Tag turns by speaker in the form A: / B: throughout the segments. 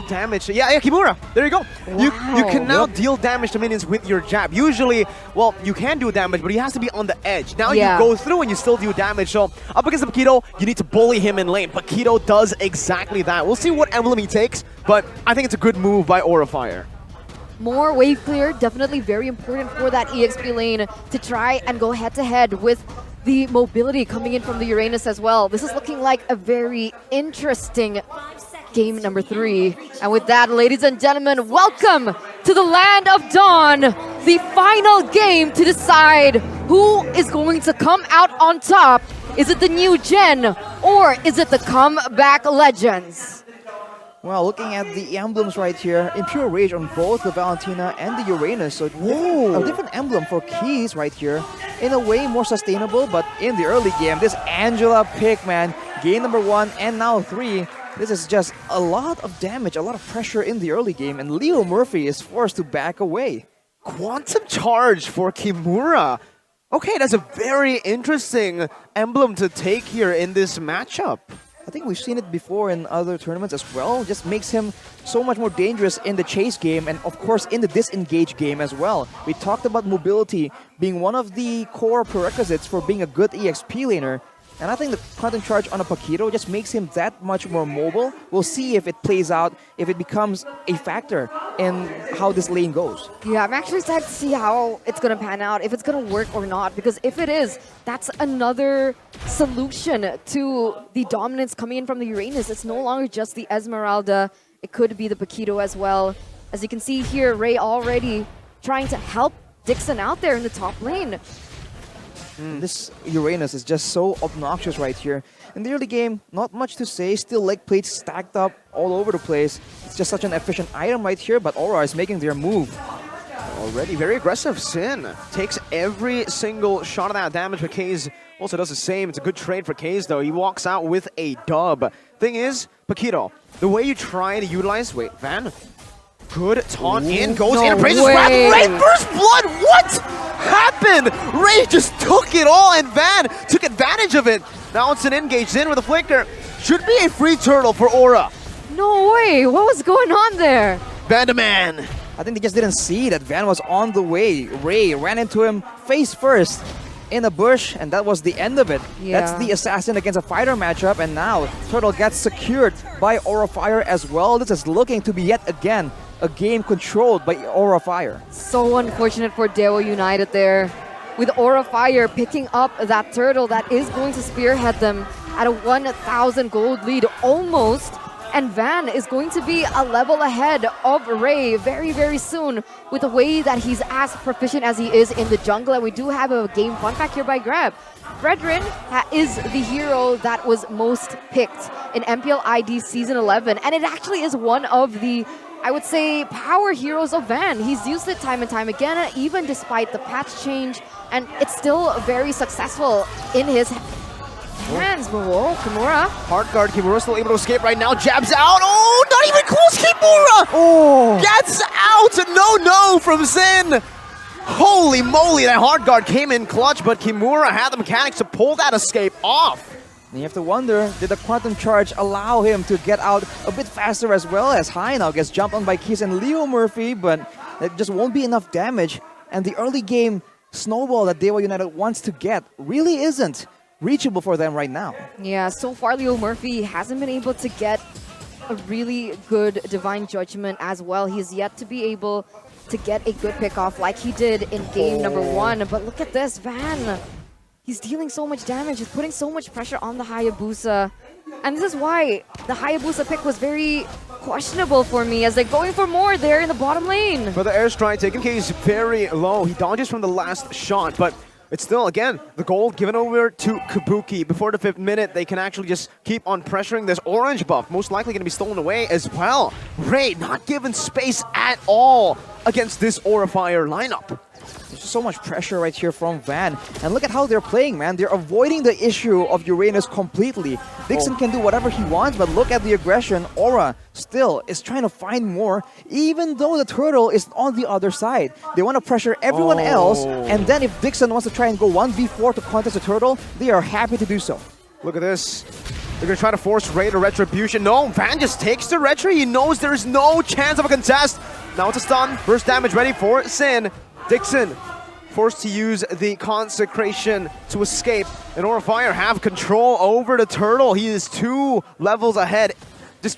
A: damage. Yeah, Kimura. There you go.
B: Wow.
A: You can now deal damage to minions with your jab. Usually, well, you can do damage, but he has to be on the edge. Now you go through and you still do damage. So up against the Paquito, you need to bully him in lane. Paquito does exactly that. We'll see what emblem he takes, but I think it's a good move by Aura Fire.
B: More wave clear, definitely very important for that EXP lane to try and go head-to-head with the mobility coming in from the Uranus as well. This is looking like a very interesting game number 3. And with that, ladies and gentlemen, welcome to the Land of Dawn, the final game to decide who is going to come out on top. Is it the new gen or is it the comeback legends?
C: Well, looking at the emblems right here, Impure Rage on both the Valentina and the Uranus. So a different emblem for keys right here. In a way, more sustainable, but in the early game, this Angela pick, man, game number 1 and now 3. This is just a lot of damage, a lot of pressure in the early game, and Leo Murphy is forced to back away.
A: Quantum Charge for Kimura. Okay, that's a very interesting emblem to take here in this matchup.
C: I think we've seen it before in other tournaments as well. Just makes him so much more dangerous in the chase game and of course in the disengage game as well. We talked about mobility being one of the core prerequisites for being a good EXP laner. And I think the Quantum Charge on a Paquito just makes him that much more mobile. We'll see if it plays out, if it becomes a factor in how this lane goes.
B: Yeah, I'm actually excited to see how it's going to pan out, if it's going to work or not. Because if it is, that's another solution to the dominance coming in from the Uranus. It's no longer just the Esmeralda. It could be the Paquito as well. As you can see here, Ray already trying to help Dixon out there in the top lane.
C: This Uranus is just so obnoxious right here. In the early game, not much to say. Still leg plates stacked up all over the place. It's just such an efficient item right here, but Aura is making their move.
A: Already very aggressive. Sin takes every single shot of that damage, but Kaze also does the same. It's a good trade for Kaze though. He walks out with a dub. Thing is, Paquito, the way you try to utilize... Wait, Van? Good taunt in, goes in, praises wrath. Ray first blood, what happened? Ray just took it all and Van took advantage of it. Now it's an engage in with a flicker. Should be a free turtle for Aura.
B: No way, what was going on there?
A: Vanderman.
C: I think they just didn't see that Van was on the way. Ray ran into him face first in a bush, and that was the end of it.
B: Yeah.
C: That's the assassin against a fighter matchup, and now Turtle gets secured by Aura Fire as well. This is looking to be yet again a game controlled by Aura Fire.
B: So unfortunate for DEWA United there. With Aura Fire picking up that turtle that is going to spearhead them at a 1,000 gold lead almost. And Van is going to be a level ahead of Ray very, very soon with the way that he's as proficient as he is in the jungle. And we do have a game fun fact here by Grab. Fredrin is the hero that was most picked in MPL ID Season 11. And it actually is one of the, I would say, power heroes of Van. He's used it time and time again, even despite the patch change. And it's still very successful in his hands. Whoa, Kimura.
A: Hard guard, Kimura still able to escape right now. Jabs out. Oh, not even close. Kimura. Oh, gets out. No from Sin. Holy moly, that hard guard came in clutch, but Kimura had the mechanics to pull that escape off.
C: And you have to wonder, did the Quantum Charge allow him to get out a bit faster as well, as High now gets jumped on by Keys and Leo Murphy, but it just won't be enough damage. And the early game snowball that DEWA United wants to get really isn't reachable for them right now.
B: Yeah, so far Leo Murphy hasn't been able to get a really good Divine Judgment as well. He's yet to be able to get a good pick-off like he did in game number 1. But look at this, Van. He's dealing so much damage. He's putting so much pressure on the Hayabusa. And this is why the Hayabusa pick was very questionable for me, as they're going for more there in the bottom lane.
A: But the airstrike taking Case very low. He dodges from the last shot, but it's still, again, the gold given over to Kabuki. Before the 5th minute, they can actually just keep on pressuring this orange buff. Most likely going to be stolen away as well. Ray not given space at all against this Aura Fire lineup.
C: There's just so much pressure right here from Van. And look at how they're playing, man. They're avoiding the issue of Uranus completely. Dixon can do whatever he wants, but look at the aggression. Aura still is trying to find more, even though the turtle is on the other side. They want to pressure everyone else, and then if Dixon wants to try and go 1v4 to contest the turtle, they are happy to do so.
A: Look at this. They're gonna try to force Ray to retribution. No, Van just takes the retry. He knows there's no chance of a contest. Now it's a stun. Burst damage ready for Sin. Dixon forced to use the consecration to escape. And Aura Fire have control over the turtle. He is 2 levels ahead. Just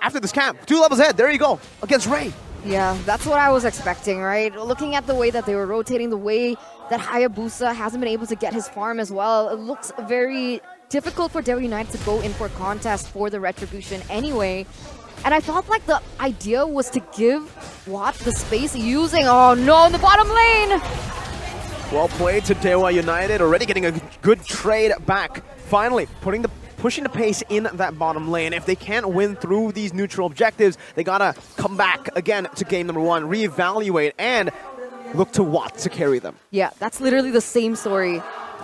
A: after this camp, 2 levels ahead. There you go against Ray.
B: Yeah, that's what I was expecting, right? Looking at the way that they were rotating, the way that Hayabusa hasn't been able to get his farm as well, it looks very difficult for DEWA United to go in for a contest for the retribution anyway. And I felt like the idea was to give Watt the space using, oh no, in the bottom lane!
A: Well played to DEWA United, already getting a good trade back. Finally, pushing the pace in that bottom lane. If they can't win through these neutral objectives, they gotta come back again to game number 1, reevaluate, and look to Watt to carry them.
B: Yeah, that's literally the same story.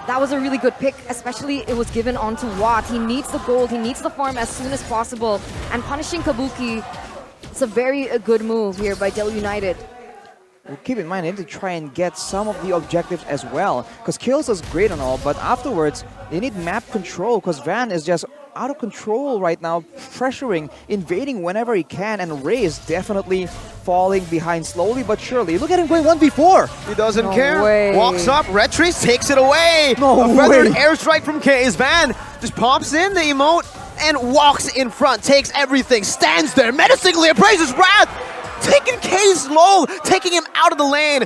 B: That was a really good pick, especially it was given onto Watt. He needs the gold, he needs the farm as soon as possible. And punishing Kabuki, it's a very good move here by DEWA United.
C: Well, keep in mind, they need to try and get some of the objectives as well. Because kills is great and all, but afterwards, they need map control because Van is just out of control right now, pressuring, invading whenever he can, and Ray is definitely falling behind slowly but surely. Look at him going 1v4.
A: He doesn't
B: No
A: care.
B: way.
A: Walks up, retreats, takes it away.
C: No
A: A feathered
C: way.
A: airstrike from K's. Van just pops in the emote and walks in front, takes everything, stands there, menacingly appraises Wrath, taking K's low, taking him out of the lane.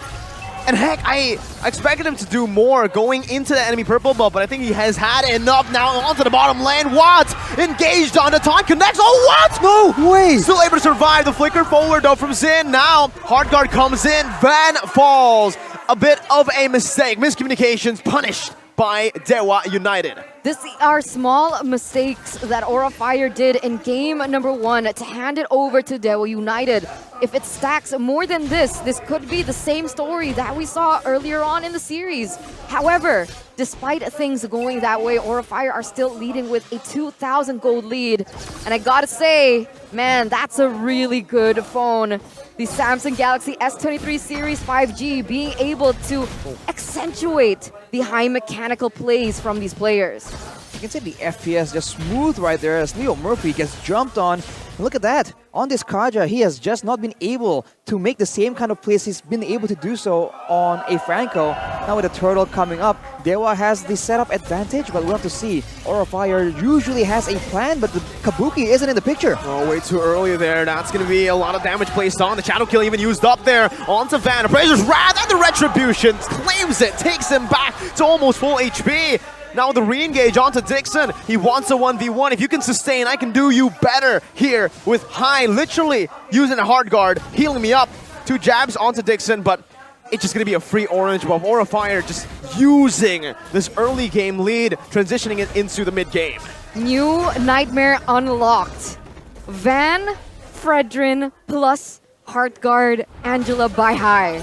A: And heck, I expected him to do more going into the enemy purple buff, but I think he has had enough now onto the bottom lane. Watt engaged on the time, connects. Oh, what?
C: No way.
A: Still able to survive the flicker forward though from Zin. Now, hard guard comes in, Van falls. A bit of a mistake. Miscommunications punished by DEWA United.
B: These are small mistakes that Aura Fire did in game number 1 to hand it over to DEWA United. If it stacks more than this could be the same story that we saw earlier on in the series. However, despite things going that way, Aura Fire are still leading with a 2,000 gold lead. And I gotta say, man, that's a really good phone. The Samsung Galaxy S23 Series 5G being able to accentuate the high mechanical plays from these players.
C: You can see the FPS just smooth right there as Leo Murphy gets jumped on. Look at that. On this Kaja, he has just not been able to make the same kind of plays he's been able to do so on a Franco. Now with the turtle coming up, DEWA has the setup advantage, but we'll have to see. Aura Fire usually has a plan, but the Kabuki isn't in the picture.
A: Oh, way too early there. That's going to be a lot of damage placed on. The Shadow Kill even used up there. Onto Van. Appraiser's Wrath and the Retribution claims it, takes him back to almost full HP. Now the re-engage onto Dixon. He wants a 1v1. If you can sustain, I can do you better here with High literally using a hard guard, healing me up. 2 jabs onto Dixon, but it's just going to be a free orange buff. Aura Fire just using this early game lead, transitioning it into the mid game.
B: New Nightmare unlocked. Van, Fredrin, plus Heartguard, Angela by High.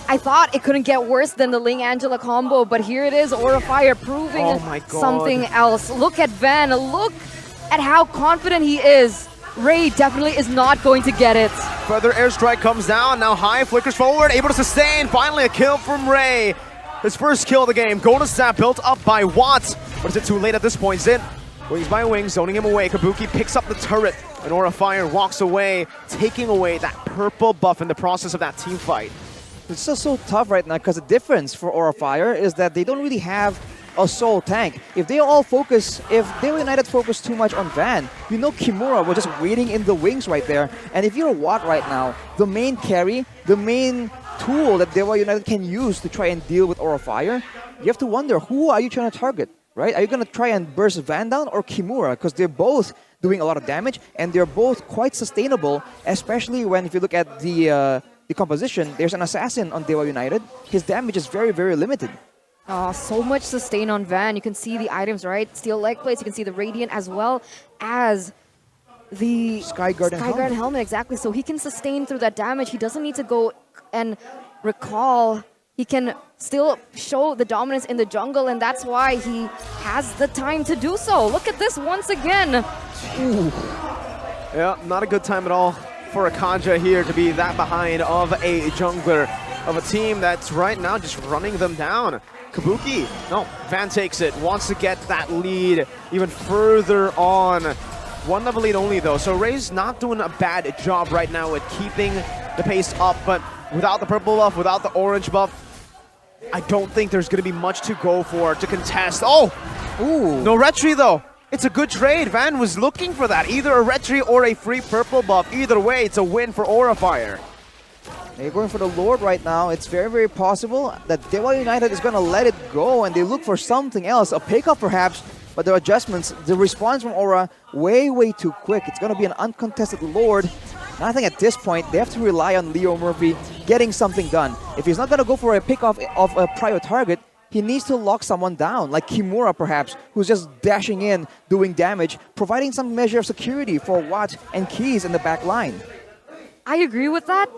B: I thought it couldn't get worse than the Ling Angela combo, but here it is, Aura Fire proving
A: Oh my God.
B: something else. Look at Van, look at how confident he is. Ray definitely is not going to get it.
A: Further airstrike comes down, now High flickers forward, able to sustain, finally a kill from Ray. His first kill of the game, golden snap built up by Watt. But is it too late at this point? Zin, wings by wings, zoning him away. Kabuki picks up the turret, and Aura Fire walks away, taking away that purple buff in the process of that team fight.
C: It's just so tough right now because the difference for Aura Fire is that they don't really have a sole tank. If they all focus, if DEWA United focus too much on Van, you know Kimura was just waiting in the wings right there. And if you're Watt right now, the main carry, the main tool that DEWA United can use to try and deal with Aura Fire, you have to wonder, who are you trying to target, right? Are you going to try and burst Van down or Kimura? Because they're both doing a lot of damage and they're both quite sustainable, especially when if you look at the composition, there's an assassin on DEWA United. His damage is very, very limited.
B: So much sustain on Van. You can see the items, right? Steel leg plates. You can see the Radiant as well as the
C: Skyguard
B: and helmet. Exactly. So he can sustain through that damage. He doesn't need to go and recall. He can still show the dominance in the jungle, and that's why he has the time to do so. Look at this once again.
A: Ooh. Yeah, not a good time at all for a Kanja here to be that behind of a jungler. of a team that's right now just running them down. Kabuki, no, Van takes it, wants to get that lead even further on. One level lead only though, so Ray's not doing a bad job right now at keeping the pace up, but without the purple buff, without the orange buff, I don't think there's going to be much to go for to contest. Oh!
C: Ooh.
A: No retry though. It's a good trade. Van was looking for that. Either a retry or a free purple buff. Either way, it's a win for Aura Fire.
C: They're going for the Lord right now. It's very, very possible that DEWA United is going to let it go and they look for something else. A pickup perhaps, but their adjustments, the response from Aura, way, way too quick. It's going to be an uncontested Lord. And I think at this point, they have to rely on Leo Murphy getting something done. If he's not going to go for a pickoff of a prior target, he needs to lock someone down, like Kimura perhaps, who's just dashing in, doing damage, providing some measure of security for Watt and Keys in the back line.
B: I agree with that,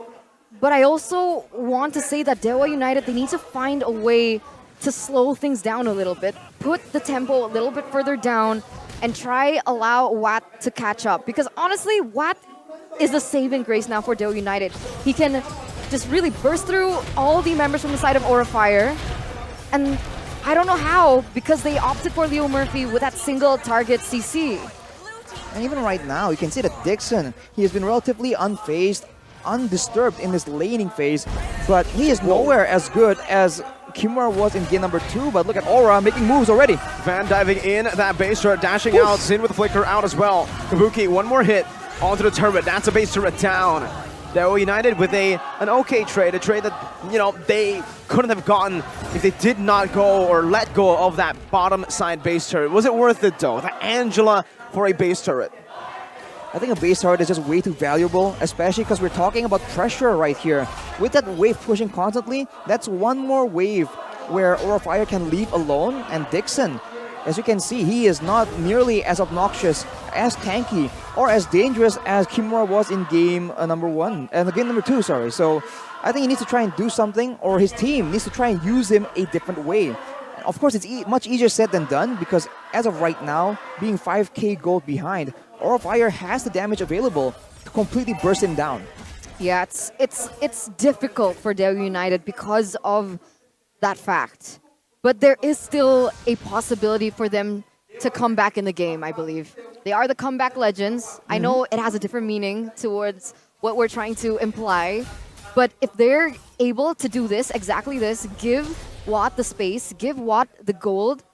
B: but I also want to say that DEWA United, they need to find a way to slow things down a little bit, put the tempo a little bit further down, and try allow Watt to catch up. Because honestly, Watt is the saving grace now for DEWA United. He can just really burst through all the members from the side of Aura Fire. And I don't know how, because they opted for Leo Murphy with that single target CC.
C: And even right now, you can see that Dixon, he has been relatively unfazed, undisturbed in his laning phase, but he is nowhere as good as Kimura was in game number 2. But look at Aura making moves already.
A: Van diving in, that base turret dashing out, Sin with the flicker out as well. Kabuki, one more hit onto the turret, that's a base turret down. DEWA United with an okay trade, a trade that, you know, they couldn't have gotten if they did not go or let go of that bottom side base turret. Was it worth it though? The Angela for a base turret.
C: I think a base turret is just way too valuable, especially because we're talking about pressure right here. With that wave pushing constantly, that's one more wave where Aura Fire can leave alone, and Dixon, as you can see, he is not nearly as obnoxious, as tanky, or as dangerous as Kimura was in game number 1, and game number 2, sorry. So I think he needs to try and do something, or his team needs to try and use him a different way. Of course, it's much easier said than done, because as of right now, being 5k gold behind, Aura Fire has the damage available to completely burst him down.
B: Yeah, it's difficult for DEWA United because of that fact. But there is still a possibility for them to come back in the game, I believe. They are the comeback legends. I know it has a different meaning towards what we're trying to imply. But if they're able to do this, exactly this, give Watt the space, give Watt the gold,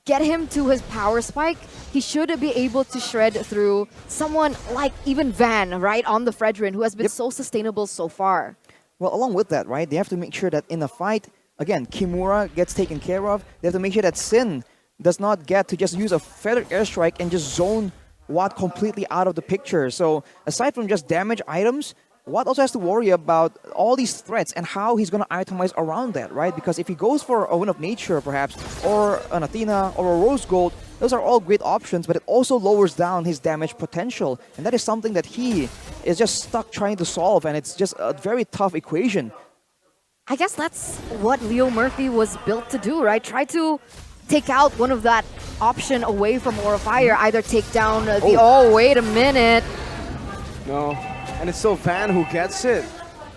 B: get him to his power spike, he should be able to shred through someone like even Van, right, on the Fredrin, who has been so sustainable so far.
C: Well, along with that, right, they have to make sure that in a fight, again, Kimura gets taken care of. They have to make sure that Sin does not get to just use a feathered airstrike and just zone Watt completely out of the picture. So aside from just damage items, Watt also has to worry about all these threats and how he's going to itemize around that, right? Because if he goes for a Wind of Nature, perhaps, or an Athena, or a Rose Gold, those are all great options, but it also lowers down his damage potential. And that is something that he is just stuck trying to solve, and it's just a very tough equation.
B: I guess that's what Leo Murphy was built to do, right? Try to take out one of that option away from Aura Fire, either take down the... Oh, wait a minute.
A: No, and it's still Van who gets it.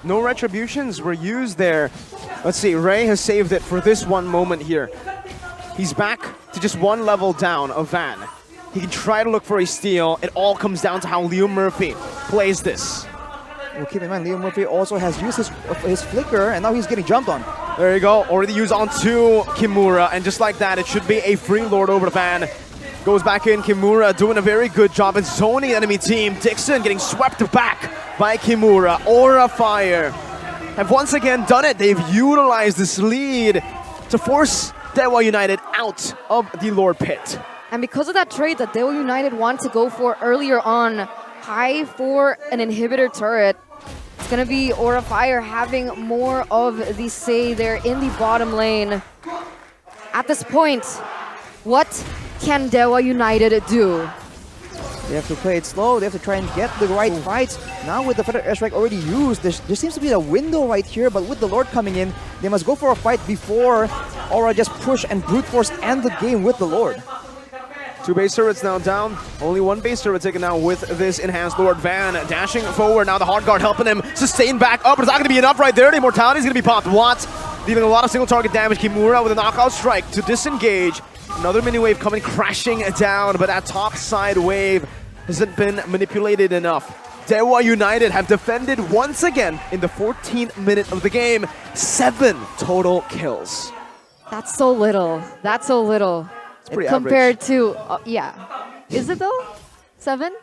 A: No retributions were used there. Let's see, Ray has saved it for this one moment here. He's back to just one level down of Van. He can try to look for a steal. It all comes down to how Leo Murphy plays this.
C: Well, keep in mind, Leo Murphy also has used his flicker, and now he's getting jumped on.
A: There you go, already used onto Kimura, and just like that, it should be a free Lord over the Van. Goes back in, Kimura doing a very good job at zoning the enemy team. Dixon getting swept back by Kimura. Aura Fire have once again done it. They've utilized this lead to force DEWA United out of the Lord Pit.
B: And because of that trade that DEWA United wanted to go for earlier on, high for an inhibitor turret, it's going to be Aura Fire having more of the say there in the bottom lane. At this point, what can DEWA United do?
C: They have to play it slow, they have to try and get the right fights. Now with the Feather Airstrike already used, there seems to be a window right here, but with the Lord coming in, they must go for a fight before Aura just push and brute force end the game with the Lord.
A: 2 base turrets now down. Only 1 base turret taken out with this enhanced Lord. Van dashing forward. Now the hard guard helping him sustain back up. But it's not going to be enough right there. The immortality is going to be popped. Watt dealing a lot of single target damage. Kimura with a knockout strike to disengage. Another mini wave coming crashing down. But that top side wave hasn't been manipulated enough. DEWA United have defended once again in the 14th minute of the game. 7 total kills.
B: That's so little. That's so little.
A: It's pretty
B: compared to, yeah. Is it though? 7?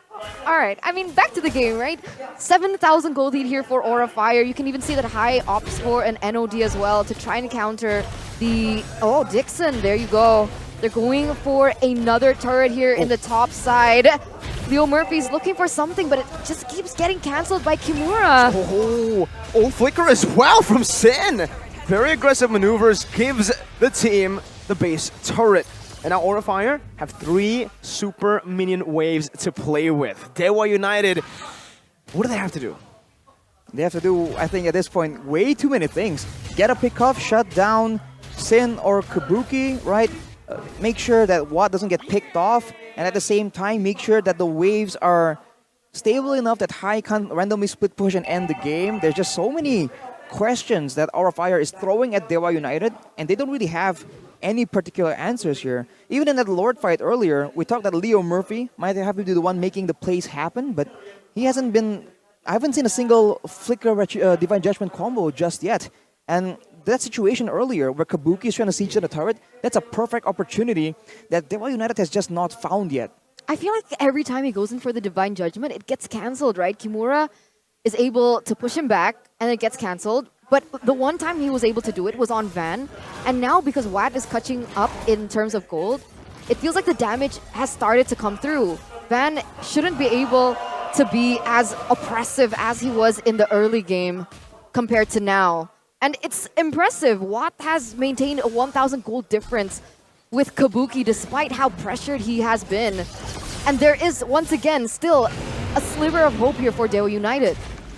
B: All right. I mean, back to the game, right? 7,000 gold lead here for Aura Fire. You can even see that high op score and NOD as well to try and counter the... Oh, Dixon. There you go. They're going for another turret here in the top side. Leo Murphy's looking for something, but it just keeps getting cancelled by Kimura.
A: Oh, flicker as well from Sin. Very aggressive maneuvers gives the team the base turret. And now Aura Fire have 3 super minion waves to play with. DEWA United, what do they have to do?
C: They have to do, I think at this point, way too many things. Get a pick-off, shut down Sin or Kabuki, right? Make sure that Watt doesn't get picked off, and at the same time, make sure that the waves are stable enough that High can't randomly split push and end the game. There's just so many questions that Aura Fire is throwing at DEWA United, and they don't really have any particular answers here. Even in that Lord fight earlier, we talked that Leo Murphy might have to be the one making the plays happen, but he hasn't been... I haven't seen a single Flicker Divine Judgment combo just yet. And that situation earlier where Kabuki is trying to siege the turret, that's a perfect opportunity that DEWA United has just not found yet.
B: I feel like every time he goes in for the Divine Judgment, it gets cancelled, right? Kimura is able to push him back, and it gets cancelled. But the one time he was able to do it was on Van. And now, because Watt is catching up in terms of gold, it feels like the damage has started to come through. Van shouldn't be able to be as oppressive as he was in the early game compared to now. And it's impressive. Watt has maintained a 1,000 gold difference with Kabuki despite how pressured he has been. And there is, once again, still a sliver of hope here for DEWA United.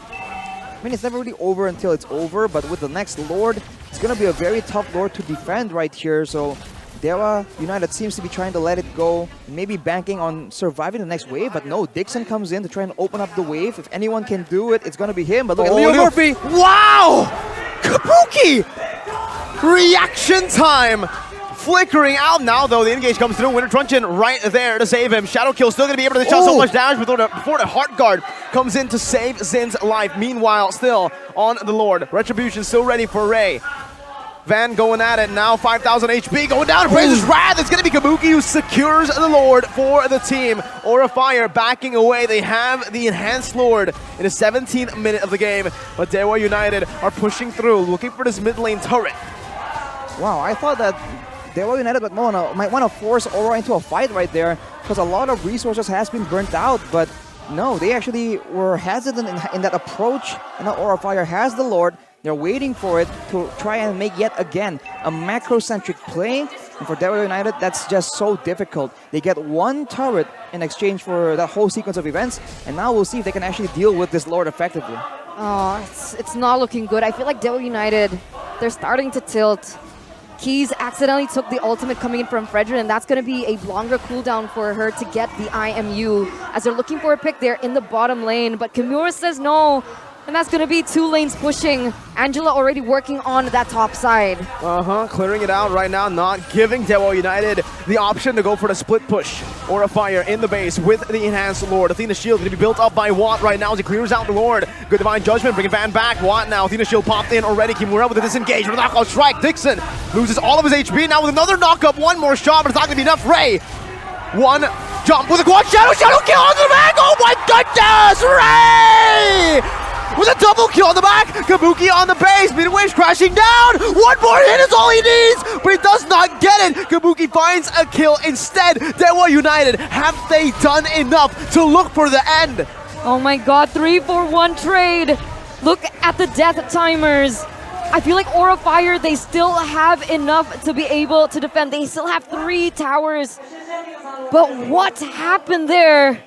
C: I mean, it's never really over until it's over, but with the next Lord, it's going to be a very tough Lord to defend right here. So DEWA United seems to be trying to let it go, maybe banking on surviving the next wave, but no, Dixon comes in to try and open up the wave. If anyone can do it, it's going to be him, but look at Leo Murphy!
A: Wow! Kabuki! Reaction time! Flickering out now, though. The engage comes through. Winter Truncheon right there to save him. Shadow Kill still going to be able to shot so much damage before the Heart Guard comes in to save Zin's life. Meanwhile, still on the Lord. Retribution still ready for Ray. Van going at it now. 5,000 HP going down. Praises Wrath. It's going to be Kabuki who secures the Lord for the team. Aura Fire backing away. They have the enhanced Lord in the 17th minute of the game. But DEWA United are pushing through, looking for this mid lane turret.
C: Wow, I thought that DEWA United might want to force Aura into a fight right there because a lot of resources has been burnt out, but no, they actually were hesitant in that approach, and now Aura Fire has the Lord. They're waiting for it to try and make yet again a macro-centric play, and for DEWA United, that's just so difficult. They get one turret in exchange for that whole sequence of events, and now we'll see if they can actually deal with this Lord effectively.
B: Oh, it's not looking good. I feel like DEWA United, they're starting to tilt. Keys accidentally took the ultimate coming in from Fredrin, and that's going to be a longer cooldown for her to get the IMU as they're looking for a pick there in the bottom lane. But Kimura says no, and that's going to be 2 lanes pushing. Angela already working on that top side.
A: Clearing it out right now, not giving DEWA United the option to go for the split push. Aura Fire in the base with the enhanced Lord. Athena's shield going to be built up by Watt right now as he clears out the Lord. Good Divine Judgment, bringing Van back. Watt now, Athena's shield popped in already. Kimura with a disengage, with a knockout strike. Dixon loses all of his HP now with another knockup. One more shot, but it's not going to be enough. Ray, one jump with a quad shadow kill on the back. Oh my goodness, Ray! With a double kill on the back, Kabuki on the base, mid-waves crashing down. One more hit is all he needs, but he does not get it. Kabuki finds a kill instead. DEWA United, have they done enough to look for the end?
B: Oh my god, 3-for-1 trade. Look at the death timers. I feel like Aura Fire, they still have enough to be able to defend. They still have 3 towers. But what happened there?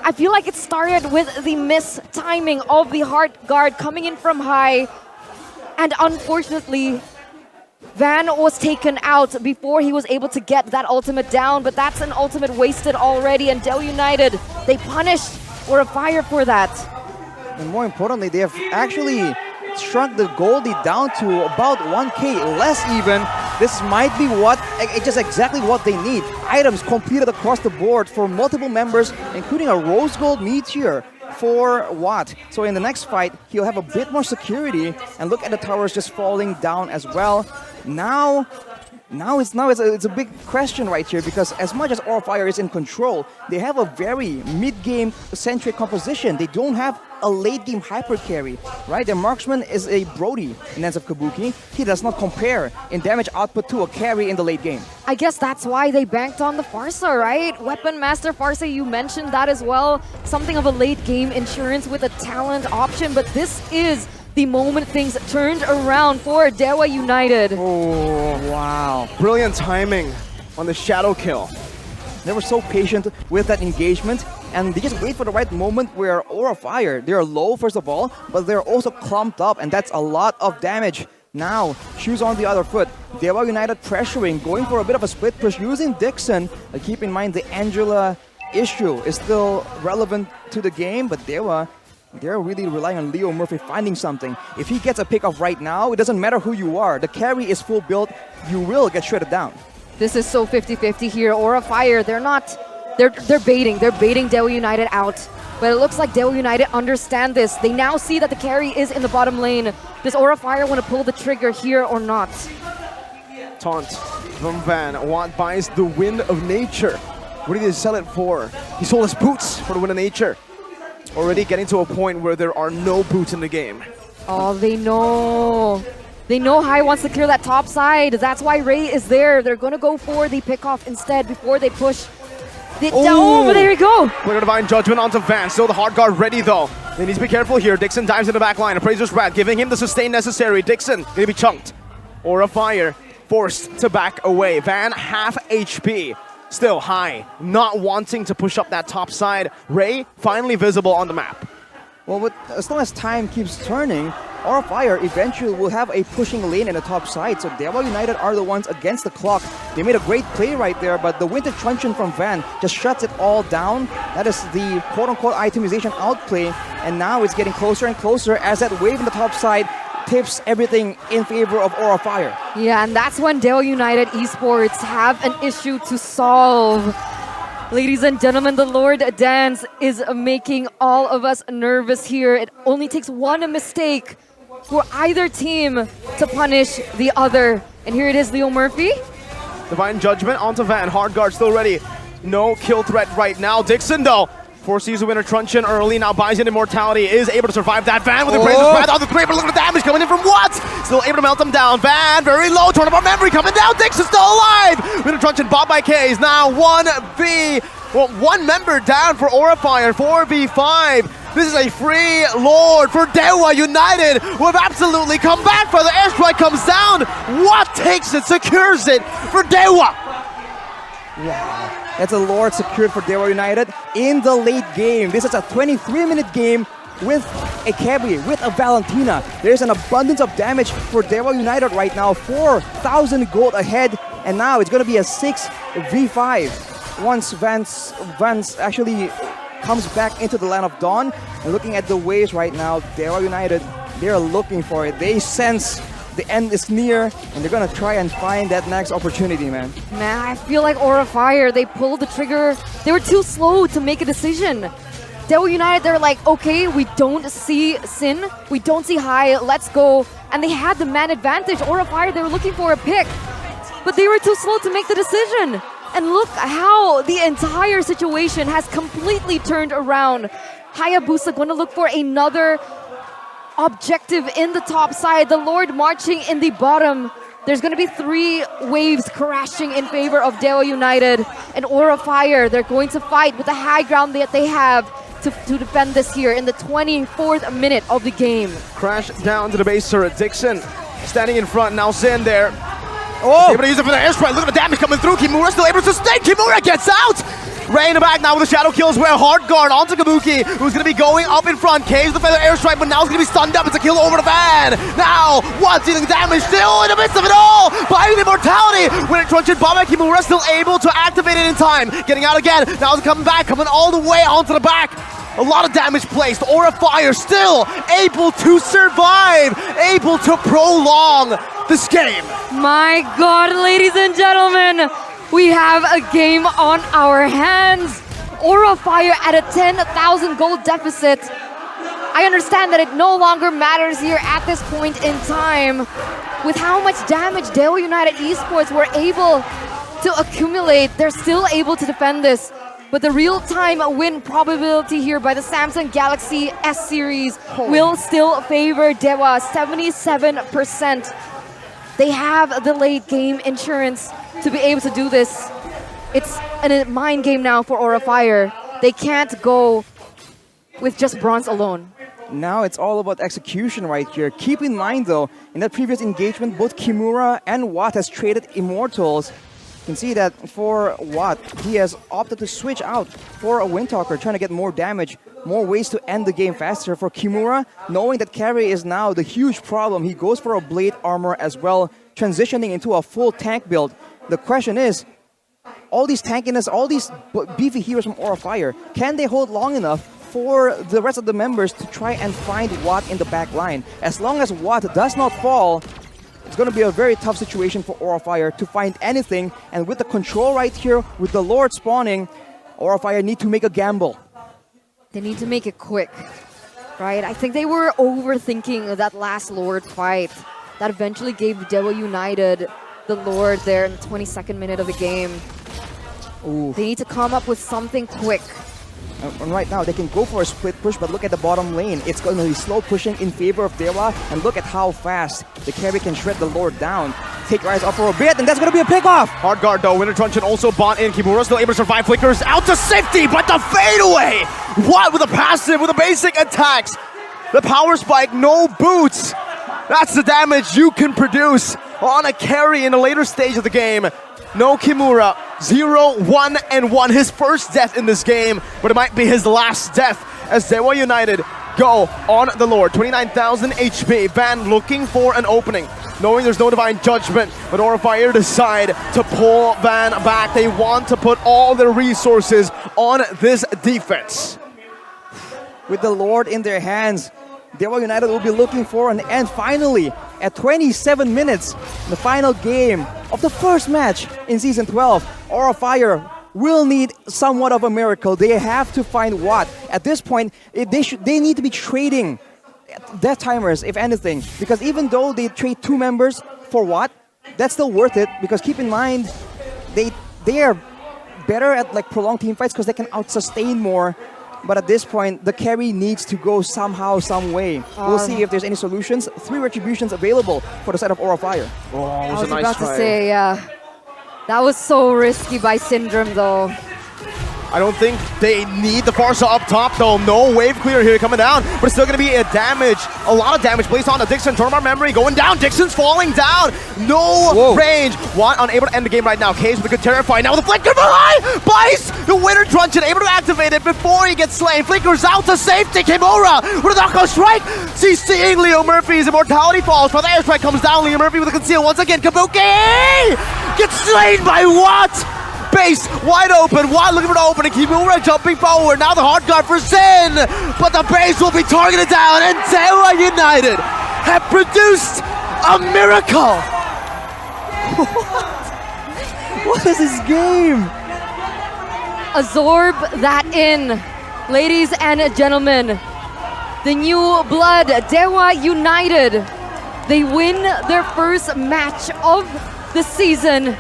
B: I feel like it started with the mistiming of the Heart Guard coming in from high. And unfortunately, Van was taken out before he was able to get that ultimate down, but that's an ultimate wasted already, and DEWA United, they punished Fire for that.
C: And more importantly, they have actually shrunk the Goldie down to about 1k less even. This might be just exactly what they need. Items completed across the board for multiple members, including a Rose Gold Meteor for Watt. So in the next fight, he'll have a bit more security, and look at the towers just falling down as well. Now it's a big question right here, because as much as Fire is in control, they have a very mid-game centric composition. They don't have a late-game hyper carry, right? Their marksman is a Brody in Ends of Kabuki. He does not compare in damage output to a carry in the late game.
B: I guess that's why they banked on the Farsa, right? Weapon Master Farsa, you mentioned that as well. Something of a late-game insurance with a talent option, but this is the moment things turned around for DEWA United.
A: Oh, wow. Brilliant timing on the shadow kill.
C: They were so patient with that engagement, and they just wait for the right moment where Fire, they're low first of all, but they're also clumped up, and that's a lot of damage. Now, shoes on the other foot. DEWA United pressuring, going for a bit of a split push using Dixon. Keep in mind the Angela issue is still relevant to the game, but DEWA, they're really relying on Leo Murphy finding something. If he gets a pick off right now, it doesn't matter who you are. The carry is full build. You will get shredded down.
B: This is so 50-50 here. Fire, they're baiting. They're baiting DEWA United out. But it looks like DEWA United understand this. They now see that the carry is in the bottom lane. Does Fire want to pull the trigger here or not?
A: Taunt from Van. Watt buys the Wind of Nature. What did he sell it for? He sold his boots for the Wind of Nature. Already getting to a point where there are no boots in the game.
B: Oh, they know. They know Hai wants to clear that top side. That's why Ray is there. They're going to go for the pickoff instead before they push. Oh, but there we go.
A: Quick Divine Judgment onto Van. Still the hard guard ready though. They need to be careful here. Dixon dives in the back line. Appraiser's Wrath giving him the sustain necessary. Dixon going to be chunked. Fire forced to back away. Van half HP. Still Hai not wanting to push up that top side. Ray finally visible on the map.
C: Well, as long as time keeps turning, Fire eventually will have a pushing lane in the top side. So DEWA United are the ones against the clock. They made a great play right there, but the Winter Truncheon from Van just shuts it all down. That is the quote-unquote itemization outplay, and now it's getting closer and closer as that wave in the top side tips everything in favor of Fire.
B: Yeah, and that's when DEWA United Esports have an issue to solve. Ladies and gentlemen, the Lord Dance is making all of us nervous here. It only takes one mistake for either team to punish the other. And here it is, Leo Murphy.
A: Divine Judgment onto Van. Hard guard still ready. No kill threat right now. Dixon though forces the Winter Truncheon early. Now buys in Immortality. Is able to survive that. Van with the Appraiser's Wrath on the 3, but look at the damage coming in from Watt. Still able to melt him down. Van very low. Tournament memory coming down. Dixon still alive. Winter Truncheon bought by K's. Now 1 member down for Fire. 4v5. This is a free lord for DEWA United, who have absolutely come back for the airstrike comes down. Watt takes it, secures it for DEWA.
C: Wow. That's a lord secured for DEWA United in the late game. This is a 23-minute game with a carry, with a Valentina. There's an abundance of damage for DEWA United right now. 4,000 gold ahead, and now it's going to be a 6v5. Once Vance actually comes back into the Land of Dawn, and looking at the waves right now, DEWA United, they're looking for it. They sense the end is near, and they're gonna try and find that next opportunity, man.
B: Man, I feel like Fire, they pulled the trigger. They were too slow to make a decision. DEWA United, they're like, okay, we don't see Sin, we don't see Hai, let's go. And they had the man advantage. Fire, they were looking for a pick, but they were too slow to make the decision. And look how the entire situation has completely turned around. Hayabusa going to look for another objective in the top side. The Lord marching in the bottom. There's going to be 3 waves crashing in favor of DEWA United. And Fire, they're going to fight with the high ground that they have to defend this here in the 24th minute of the game.
A: Crash down to the base turret. Dixon standing in front. Now Sin there.
C: Oh!
A: Able to use it for the airstrike. Look at the damage coming through. Kimura still able to sustain. Kimura gets out! Ray in the back now with the shadow kills where hard guard onto Kabuki, who's going to be going up in front. K's the feather airstrike, but now it's going to be stunned up. It's a kill over the van. Now, Watt dealing damage still in the midst of it all. Buying the immortality. Winter Truncheon, Baba Kimura still able to activate it in time. Getting out again. Now it's coming back, coming all the way onto the back. A lot of damage placed. Aura Fire still able to survive, able to prolong this game.
B: My God, ladies and gentlemen, we have a game on our hands. Aura Fire at a 10,000 gold deficit. I understand that it no longer matters here at this point in time. With how much damage DEWA United Esports were able to accumulate, they're still able to defend this. But the real-time win probability here by the Samsung Galaxy S Series will still favor DEWA, 77%. They have the late game insurance to be able to do this. It's a mind game now for Aura Fire. They can't go with just bronze alone.
C: Now it's all about execution right here. Keep in mind though, in that previous engagement, both Kimura and Watt has traded Immortals. You can see that for Watt, he has opted to switch out for a Windtalker, trying to get more damage, more ways to end the game faster. For Kimura, knowing that carry is now the huge problem, he goes for a Blade Armor as well, transitioning into a full tank build. The question is, all these tankiness, all these beefy heroes from Aura Fire, can they hold long enough for the rest of the members to try and find Watt in the back line? As long as Watt does not fall, it's going to be a very tough situation for Aura Fire to find anything. And with the control right here, with the Lord spawning, Aura Fire need to make a gamble.
B: They need to make it quick, right? I think they were overthinking that last Lord fight that eventually gave DEWA United the Lord there in the 22nd minute of the game.
C: Ooh.
B: They need to come up with something quick.
C: And right now, they can go for a split push, but look at the bottom lane. It's going to be slow pushing in favor of DEWA, and look at how fast the carry can shred the Lord down. Take Rise up for a bit, and that's going to be a pickoff!
A: Hard guard though, Winter Truncheon also bought in. Kimura still able to survive, flickers out to safety, but the fadeaway! What with a passive, with the basic attacks? The power spike, no boots! That's the damage you can produce on a carry in the later stage of the game. No Kimura, 0-1-1, his first death in this game, but it might be his last death as DEWA United go on the Lord. 29,000 HP, Van looking for an opening, knowing there's no Divine Judgment, but Aura Fire decide to pull Van back. They want to put all their resources on this defense.
C: With the Lord in their hands, DEWA United will be looking for an end finally at 27 minutes, the final game of the first match in Season 12. Aura Fire will need somewhat of a miracle. They have to find Watt. At this point, they need to be trading death timers, if anything, because even though they trade 2 members for Watt, that's still worth it, because keep in mind, they are better at like prolonged team fights because they can out-sustain more. But at this point, the carry needs to go somehow, some way. We'll see if there's any solutions. 3 retributions available for the side of Aura Fire.
A: Oh,
B: I
A: it was
B: was
A: a nice
B: about
A: try.
B: to say, that was so risky by Syndrome though.
A: I don't think they need the Farsa up top though. No wave clear here coming down, but it's still going to be a lot of damage placed on the Dixon. Tournament memory going down. Dixon's falling down. No range. Watt unable to end the game right now. Case with a good Terrify. Now the flicker behind. Bice the Winter Truncheon able to activate it before he gets slain. Flickers out to safety. Kimura with a knockout strike. CCing Leo Murphy's immortality falls. But the airstrike comes down. Leo Murphy with a conceal once again. Kabuki gets slain by Watt. Base wide open, Watt looking for the opening, Kimura jumping forward, now the hard guard for Zen, but the base will be targeted down, and DEWA United have produced a miracle!
C: What is this game?
B: Absorb that in, ladies and gentlemen. The new blood, DEWA United. They win their first match of the season.